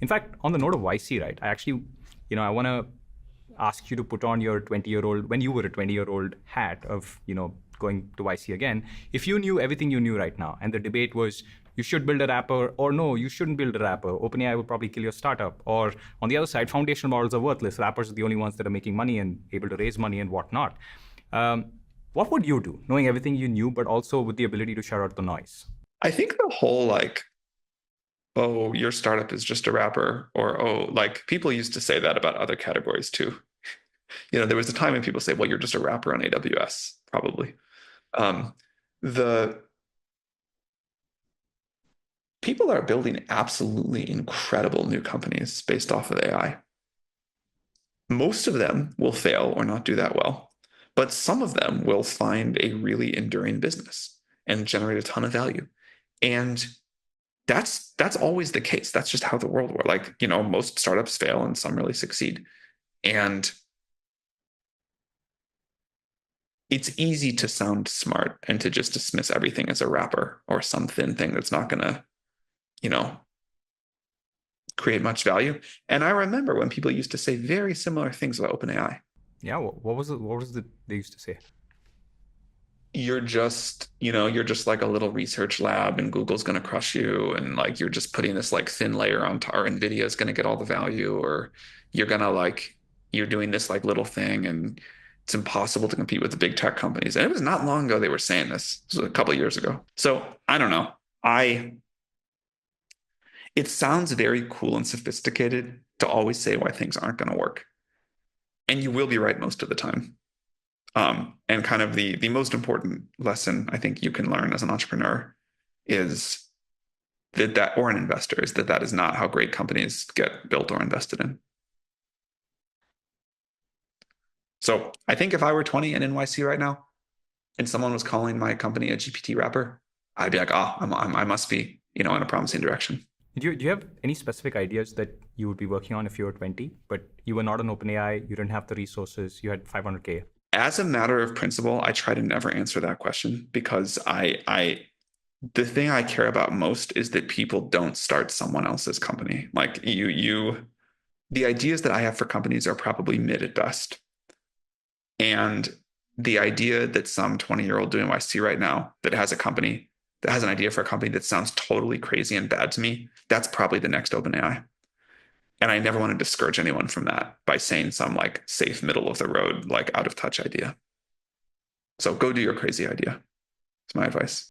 In fact, on the note of YC, right, I actually, I want to ask you to put on your 20-year-old, when you were a 20-year-old hat of, going to YC again. If you knew everything you knew right now, and the debate was, you should build a wrapper, or no, you shouldn't build a wrapper. OpenAI will probably kill your startup. Or on the other side, foundational models are worthless. Wrappers are the only ones that are making money and able to raise money and whatnot. What would you do, knowing everything you knew, but also with the ability to shut out the noise? I think the whole oh, your startup is just a wrapper, or oh, people used to say that about other categories too. There was a time when people say, well, you're just a wrapper on AWS, probably. The people are building absolutely incredible new companies based off of AI. Most of them will fail or not do that well, but some of them will find a really enduring business and generate a ton of value. And that's always the case. That's just how the world works. Most startups fail and some really succeed. And it's easy to sound smart and to just dismiss everything as a wrapper or some thin thing that's not going to, create much value. And I remember when people used to say very similar things about OpenAI. Yeah, what was it they used to say? You're just like a little research lab and Google's going to crush you. And you're just putting this thin layer on top, or NVIDIA is going to get all the value, or you're going to you're doing this little thing and it's impossible to compete with the big tech companies. And it was not long ago they were saying this. This was a couple of years ago. So I don't know. It sounds very cool and sophisticated to always say why things aren't going to work. And you will be right most of the time. And kind of the most important lesson I think you can learn as an entrepreneur is that or an investor, is that is not how great companies get built or invested in. So I think if I were 20 and in YC right now, and someone was calling my company a GPT wrapper, I'd be like, I must be, in a promising direction. Do you have any specific ideas that you would be working on if you were 20, but you were not an OpenAI, you didn't have the resources, you had 500K? As a matter of principle, I try to never answer that question, because the thing I care about most is that people don't start someone else's company. The ideas that I have for companies are probably mid at best. And the idea that some 20-year-old doing YC right now that has a company, that has an idea for a company that sounds totally crazy and bad to me, that's probably the next OpenAI. And I never want to discourage anyone from that by saying some safe middle of the road, out of touch idea. So go do your crazy idea. It's my advice.